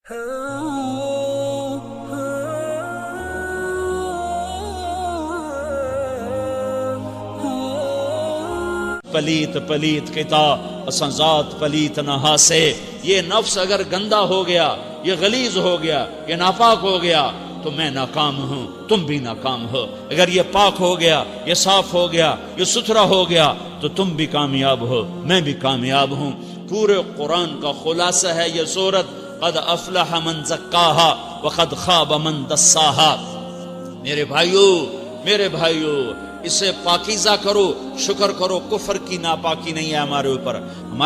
پلیت پلیت کتا اساں ذات پلیت نہ سے. یہ نفس اگر گندا ہو گیا، یہ غلیظ ہو گیا، یہ ناپاک ہو گیا تو میں ناکام ہوں، تم بھی ناکام ہو. اگر یہ پاک ہو گیا، یہ صاف ہو گیا، یہ ستھرا ہو گیا تو تم بھی کامیاب ہو، میں بھی کامیاب ہوں. پورے قرآن کا خلاصہ ہے یہ سورت. قد افلح من زکاہا وقد خواب من دساہا. میرے بھائیو اسے پاکیزہ کرو، شکر کرو. کفر کی ناپاکی نہیں ہے ہمارے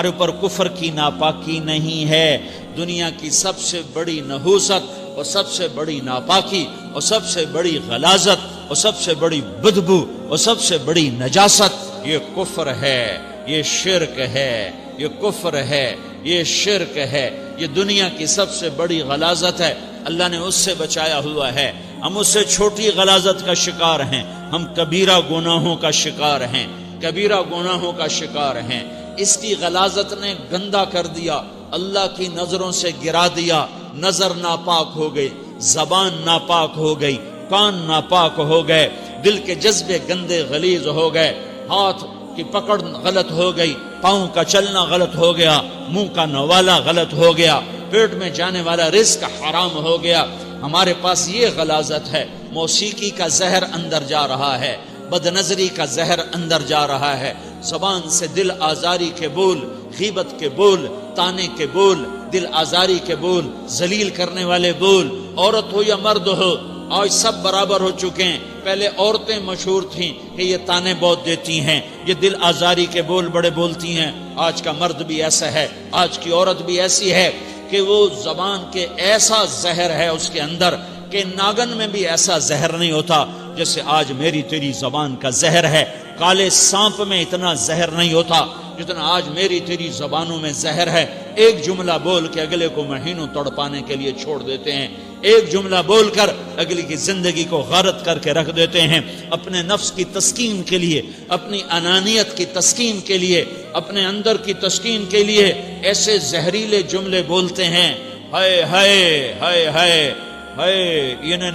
اوپر کفر کی ناپاکی نہیں ہے. دنیا کی سب سے بڑی نحوست اور سب سے بڑی ناپاکی اور سب سے بڑی غلاظت اور سب سے بڑی بدبو اور سب سے بڑی نجاست یہ کفر ہے، یہ شرک ہے. یہ کفر ہے، یہ شرک ہے، یہ دنیا کی سب سے بڑی غلاظت ہے. اللہ نے اس سے بچایا ہوا ہے. ہم اس سے چھوٹی غلاظت کا شکار ہیں، ہم کبیرہ گناہوں کا شکار ہیں، کبیرہ گناہوں کا شکار ہیں. اس کی غلاظت نے گندا کر دیا، اللہ کی نظروں سے گرا دیا. نظر ناپاک ہو گئی، زبان ناپاک ہو گئی، کان ناپاک ہو گئے، دل کے جذبے گندے غلیظ ہو گئے، ہاتھ کی پکڑ غلط ہو گئی، پاؤں کا چلنا غلط ہو گیا، منہ کا نوالا غلط ہو گیا، پیٹ میں جانے والا رزق حرام ہو گیا. ہمارے پاس یہ غلاظت ہے. موسیقی کا زہر اندر جا رہا ہے، بد نظری کا زہر اندر جا رہا ہے. زبان سے دل آزاری کے بول، غیبت کے بول، تانے کے بول، دل آزاری کے بول، ذلیل کرنے والے بول. عورت ہو یا مرد ہو آج سب برابر ہو چکے ہیں. پہلے عورتیں مشہور تھیں کہ یہ تانے بہت دیتی ہیں، یہ دل آزاری کے بول بڑے بولتی ہیں. آج کا مرد بھی ایسا ہے، آج کی عورت بھی ایسی ہے کہ وہ زبان کے ایسا زہر ہے اس کے اندر کہ ناگن میں بھی ایسا زہر نہیں ہوتا جیسے آج میری تیری زبان کا زہر ہے. کالے سانپ میں اتنا زہر نہیں ہوتا جتنا آج میری تیری زبانوں میں زہر ہے. ایک جملہ بول کے اگلے کو مہینوں تڑپانے کے لیے چھوڑ دیتے ہیں. ایک جملہ بول کر اگلی کی زندگی کو غارت کر کے رکھ دیتے ہیں. اپنے نفس کی تسکین کے لیے، اپنی انانیت کی تسکین کے لیے، اپنے اندر کی تسکین کے لیے ایسے زہریلے جملے بولتے ہیں. ہائے ہائے ہائے ہائے ہائے. انہیں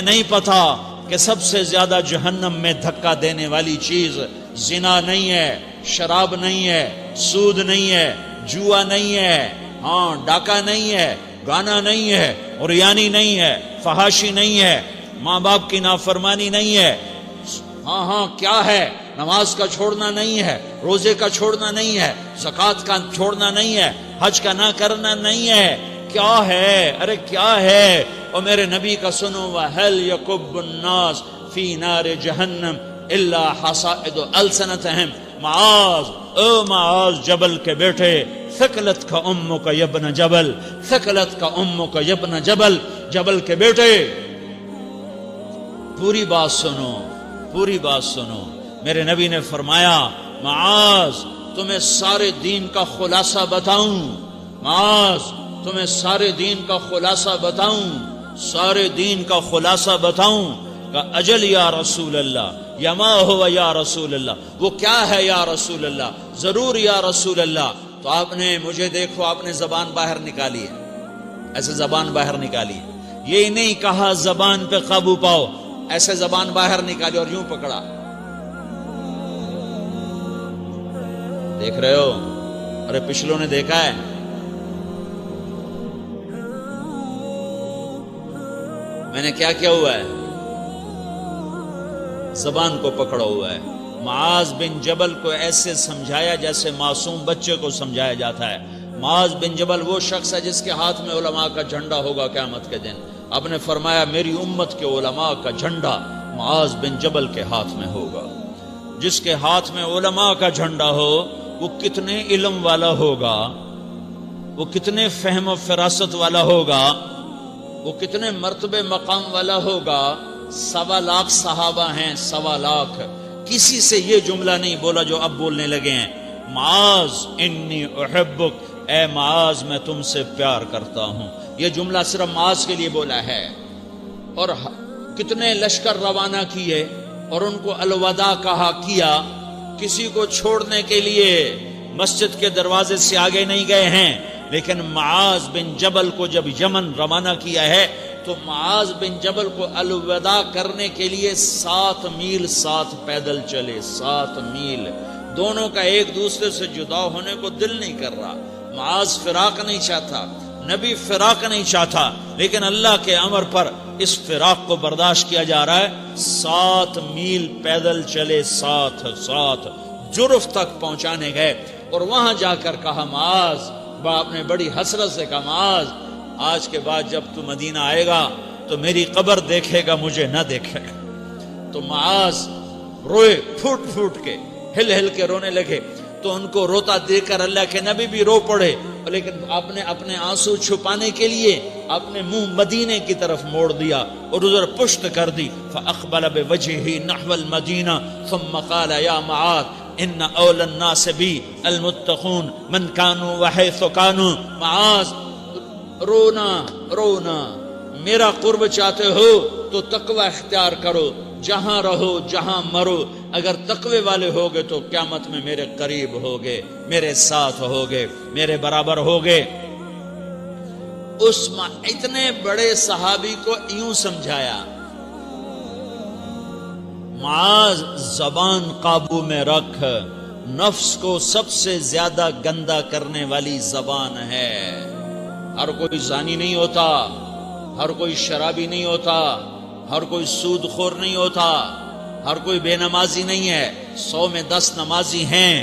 نہیں پتا کہ سب سے زیادہ جہنم میں دھکا دینے والی چیز زنا نہیں ہے، شراب نہیں ہے، سود نہیں ہے، جوا نہیں ہے، ڈاکہ نہیں ہے، گانا نہیں ہے، عریانی نہیں ہے، فحاشی نہیں ہے، ماں باپ کی نافرمانی نہیں ہے. کیا ہے؟ نماز کا چھوڑنا نہیں ہے، روزے کا چھوڑنا نہیں ہے، زکوٰۃ کا چھوڑنا نہیں ہے، حج کا نہ کرنا نہیں ہے. کیا ہے؟ ارے کیا ہے؟ اور میرے نبی کا سنو. وَهَلْ يَكُبُّ النَّاسِ فِي نَارِ جَهَنَّمَ إِلَّا حَصَائِدُ أَلْسِنَتِهِمْ. معاذ، او معاذ جبل کے بیٹے، ثقلت کا امک یبن جبل، ثقلت کا امک یبن جبل. جبل کے بیٹے پوری بات سنو، پوری بات سنو. میرے نبی نے فرمایا معاذ تمہیں سارے دین کا خلاصہ بتاؤں، معاذ تمہیں سارے دین کا خلاصہ بتاؤں، سارے دین کا خلاصہ بتاؤں. کہ اجل یا رسول اللہ، یا ما ہوا یا رسول اللہ. وہ کیا ہے یا رسول اللہ؟ ضرور یا رسول اللہ. تو آپ نے مجھے دیکھو، آپ نے زبان باہر نکالی ہے، ایسے زبان باہر نکالی ہے. یہ نہیں کہا زبان پہ قابو پاؤ، ایسے زبان باہر نکالی اور یوں پکڑا. دیکھ رہے ہو؟ ارے پچھلوں نے دیکھا ہے. میں نے کیا کیا ہوا ہے؟ زبان کو پکڑا ہوا ہے. معاذ بن جبل کو ایسے سمجھایا جیسے معصوم بچے کو سمجھایا جاتا ہے. معاذ بن جبل وہ شخص ہے جس کے ہاتھ میں علماء کا جھنڈا ہوگا قیامت کے دن. آپ نے فرمایا میری امت کے علماء کا جھنڈا معاذ بن جبل کے ہاتھ میں ہوگا. جس کے ہاتھ میں علماء کا جھنڈا ہو وہ کتنے علم والا ہوگا، وہ کتنے فہم و فراست والا ہوگا، وہ کتنے مرتبے مقام والا ہوگا. 1.25 لاکھ صحابہ ہیں، 1.25 لاکھ. کسی سے یہ جملہ نہیں بولا جو اب بولنے لگے ہیں. معاذ انی احبک، اے معاذ میں تم سے پیار کرتا ہوں. یہ جملہ صرف معاذ کے لیے بولا ہے. اور کتنے لشکر روانہ کیے اور ان کو الوداع کہا کیا. کسی کو چھوڑنے کے لیے مسجد کے دروازے سے آگے نہیں گئے ہیں، لیکن معاذ بن جبل کو جب یمن روانہ کیا ہے تو معاذ بن جبل کو الوداع کرنے کے لیے 7 میل ساتھ پیدل چلے. 7 میل. دونوں کا ایک دوسرے سے جدا ہونے کو دل نہیں کر رہا. معاذ فراق نہیں چاہتا, نبی فراق نہیں چاہتا, لیکن اللہ کے امر پر اس فراق کو برداشت کیا جا رہا ہے. 7 میل پیدل چلے, 7 جرف تک پہنچانے گئے اور وہاں جا کر کہا معاذ, باپ نے بڑی حسرت سے کہا معاذ آج کے بعد جب تو مدینہ آئے گا تو میری قبر دیکھے گا, مجھے نہ دیکھے گا. تو معاذ روئے, پھوٹ پھوٹ کے, ہل ہل کے رونے لگے. تو ان کو روتا دیکھ کر اللہ کے نبی بھی رو پڑے, لیکن آپ نے اپنے آنسو چھپانے کے لیے اپنے منہ مدینے کی طرف موڑ دیا اور ادھر پشت کر دی. فاقبل بوجهه نحو المدینہ ثم قال یا معاذ ان اول الناس بی المتقون من كانوا وحيث كانوا. معاذ رونا رونا, میرا قرب چاہتے ہو تو تقوی اختیار کرو, جہاں رہو جہاں مرو. اگر تقوی والے ہوگے تو قیامت میں میرے قریب ہوگے, میرے ساتھ ہوگے, میرے برابر ہوگے. اس اتنے بڑے صحابی کو یوں سمجھایا, معاذ زبان قابو میں رکھ, نفس کو سب سے زیادہ گندا کرنے والی زبان ہے. ہر کوئی زانی نہیں ہوتا, ہر کوئی شرابی نہیں ہوتا, ہر کوئی سود خور نہیں ہوتا, ہر کوئی بے نمازی نہیں ہے. 100 میں 10 نمازی ہیں,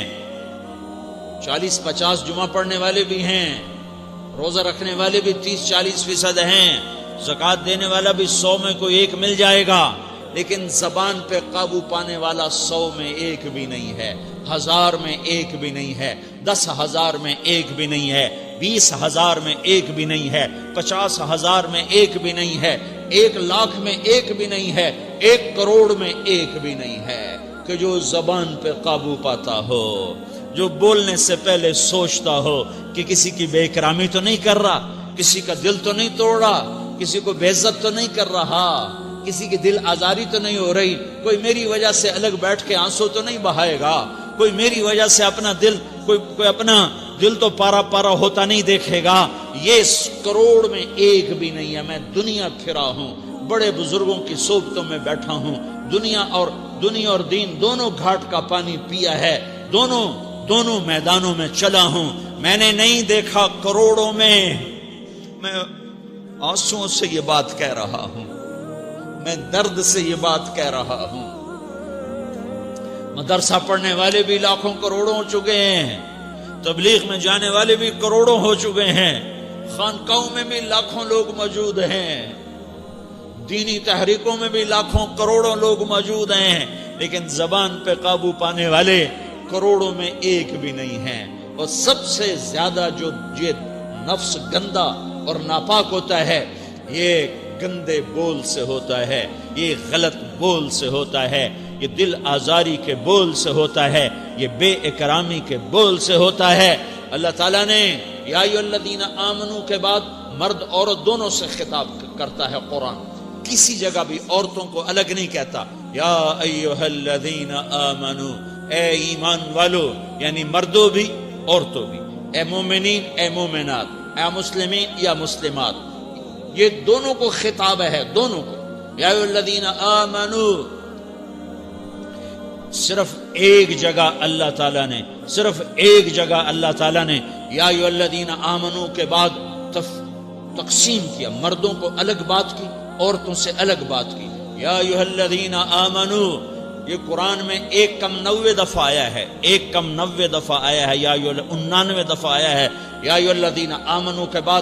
40-50 جمعہ پڑھنے والے بھی ہیں, روزہ رکھنے والے بھی 30-40% ہیں, زکوٰۃ دینے والا بھی 100 میں کوئی ایک مل جائے گا. لیکن زبان پہ قابو پانے والا 100 میں ایک بھی نہیں ہے, 1000 میں ایک بھی نہیں ہے, 10,000 میں ایک بھی نہیں ہے, 20,000 میں ایک بھی نہیں ہے, 50,000 میں ایک بھی نہیں ہے, 1,00,000 میں ایک بھی نہیں ہے, 1 کروڑ میں ایک بھی نہیں ہے کہ جو زبان پہ قابو پاتا ہو, جو بولنے سے پہلے سوچتا ہو کہ کسی کی بے اکرامی تو نہیں کر رہا, کسی کا دل تو نہیں توڑ رہا, کسی کو بے عزت تو نہیں کر رہا, کسی کی دل آزاری تو نہیں ہو رہی, کوئی میری وجہ سے الگ بیٹھ کے آنسو تو نہیں بہائے گا, کوئی میری وجہ سے اپنا دل کوئی اپنا دل تو پارا پارا ہوتا نہیں دیکھے گا. یہ 1 کروڑ میں ایک بھی نہیں ہے. میں دنیا پھرا ہوں, بڑے بزرگوں کی صحبتوں میں بیٹھا ہوں, دنیا اور دین دونوں گھاٹ کا پانی پیا ہے, دونوں میدانوں میں چلا ہوں. میں نے نہیں دیکھا کروڑوں میں. میں آنسوؤں سے یہ بات کہہ رہا ہوں, میں درد سے یہ بات کہہ رہا ہوں. مدرسہ پڑھنے والے بھی لاکھوں کروڑوں ہو چکے ہیں, تبلیغ میں جانے والے بھی کروڑوں ہو چکے ہیں, خانقاہوں میں بھی لاکھوں لوگ موجود ہیں, دینی تحریکوں میں بھی لاکھوں کروڑوں لوگ موجود ہیں, لیکن زبان پہ قابو پانے والے کروڑوں میں ایک بھی نہیں ہیں. اور سب سے زیادہ جو یہ نفس گندا اور ناپاک ہوتا ہے, یہ گندے بول سے ہوتا ہے, یہ غلط بول سے ہوتا ہے, یہ دل آزاری کے بول سے ہوتا ہے, یہ بے اکرامی کے بول سے ہوتا ہے. اللہ تعالیٰ نے یا ایھا الذین آمنو کے بعد مرد عورت دونوں سے خطاب کرتا ہے قرآن. کسی جگہ بھی عورتوں کو الگ نہیں کہتا. یا ایھا الذین آمنو, اے ایمان والو, یعنی مردوں بھی عورتوں بھی, اے مومنین اے مومنات, اے مسلمین یا مسلمات, یہ دونوں کو خطاب ہے, دونوں کو. یا ایھا الذین آمنو, صرف ایک جگہ اللہ تعالیٰ نے یا ایھا الذین آمنو کے بعد تقسیم کیا, مردوں کو الگ بات کی, عورتوں سے الگ بات کی. یا ایھا الذین آمنو, یہ قرآن میں 1 کم 90 دفعہ آیا ہے, 1 کم 90 دفعہ آیا ہے, یا 99 دفعہ آیا ہے. یا ایھا الذین آمنو کے بعد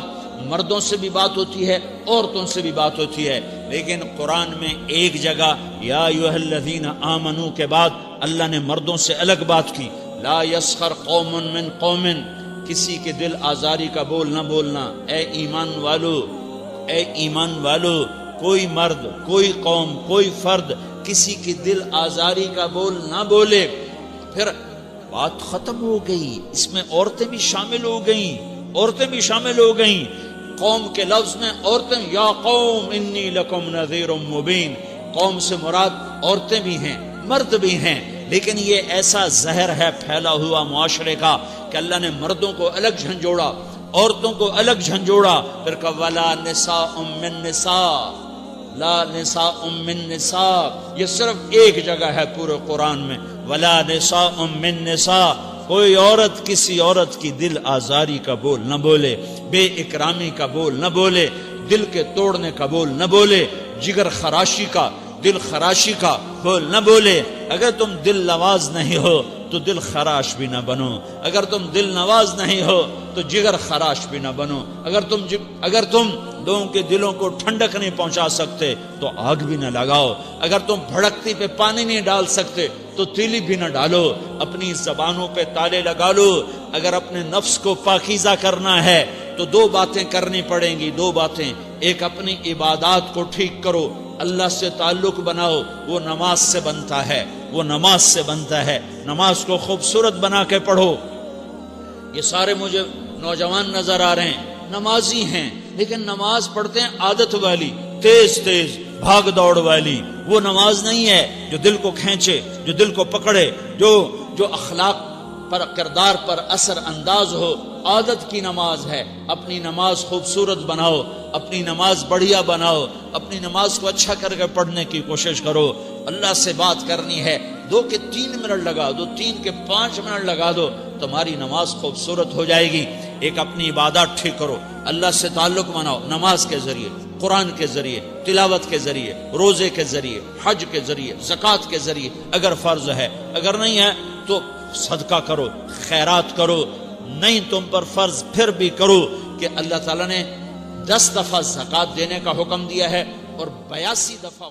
مردوں سے بھی بات ہوتی ہے, عورتوں سے بھی بات ہوتی ہے, لیکن قرآن میں ایک جگہ یا ایھا الذین آمنو کے بعد اللہ نے مردوں سے الگ بات کی. لا یسخر قوم من قوم, کسی کے دل آزاری کا بول نہ بولنا. اے ایمان والو, کوئی مرد, کوئی قوم, کوئی فرد کسی کی دل آزاری کا بول نہ بولے. پھر بات ختم ہو گئی, اس میں عورتیں بھی شامل ہو گئیں. قوم کے لفظ میں عورتیں, یا قوم انی لکم نذیر مبین, قوم سے مراد عورتیں بھی ہیں مرد بھی ہیں. لیکن یہ ایسا زہر ہے پھیلا ہوا معاشرے کا کہ اللہ نے مردوں کو الگ جھنجھوڑا, عورتوں کو الگ جھنجھوڑا، پھر کہا ولا نساء من نساء، لا نساء من نساء، یہ صرف ایک جگہ ہے پورے قرآن میں، ولا نساء من نساء، کوئی عورت کسی عورت کی دل آزاری کا بول نہ بولے، بے اکرامی کا بول نہ بولے، دل کے توڑنے کا بول نہ بولے، جگر خراشی کا، دل خراشی کا بول نہ بولے۔ اگر تم دل نواز نہیں ہو تو دل خراش بھی نہ بنو، اگر تم دل نواز نہیں ہو تو جگر خراش بھی نہ بنو، اگر تم لوگوں کے دلوں کو ٹھنڈک نہیں پہنچا سکتے تو آگ بھی نہ لگاؤ، اگر تم بھڑکتی پہ پانی نہیں ڈال سکتے تو تیلی بھی نہ ڈالو، اپنی زبانوں پہ تالے لگا لو۔ اگر اپنے نفس کو پاکیزہ کرنا ہے تو دو باتیں کرنی پڑیں گی، دو باتیں، ایک اپنی عبادات کو ٹھیک کرو، اللہ سے تعلق بناؤ، وہ نماز سے بنتا ہے، وہ نماز سے بنتا ہے، نماز کو خوبصورت بنا کے پڑھو۔ یہ سارے مجھے نوجوان نظر آ رہے ہیں، نمازی ہیں لیکن نماز پڑھتے ہیں عادت والی، تیز تیز بھاگ دوڑ والی، وہ نماز نہیں ہے جو دل کو کھینچے، جو دل کو پکڑے، جو اخلاق پر، کردار پر اثر انداز ہو۔ عادت کی نماز ہے، اپنی نماز خوبصورت بناؤ، اپنی نماز بڑھیا بناؤ، اپنی نماز کو اچھا کر کے پڑھنے کی کوشش کرو۔ اللہ سے بات کرنی ہے، 2 کے 3 منٹ لگا دو، 3 کے 5 منٹ لگا دو، تمہاری نماز خوبصورت ہو جائے گی۔ ایک اپنی عبادات ٹھیک کرو، اللہ سے تعلق بناؤ، نماز کے ذریعے، قرآن کے ذریعے، تلاوت کے ذریعے، روزے کے ذریعے، حج کے ذریعے، زکوٰۃ کے ذریعے اگر فرض ہے، اگر نہیں ہے تو صدقہ کرو، خیرات کرو، نہیں تم پر فرض پھر بھی کرو، کہ اللہ تعالیٰ نے 10 دفعہ زکوٰۃ دینے کا حکم دیا ہے اور 82 دفعہ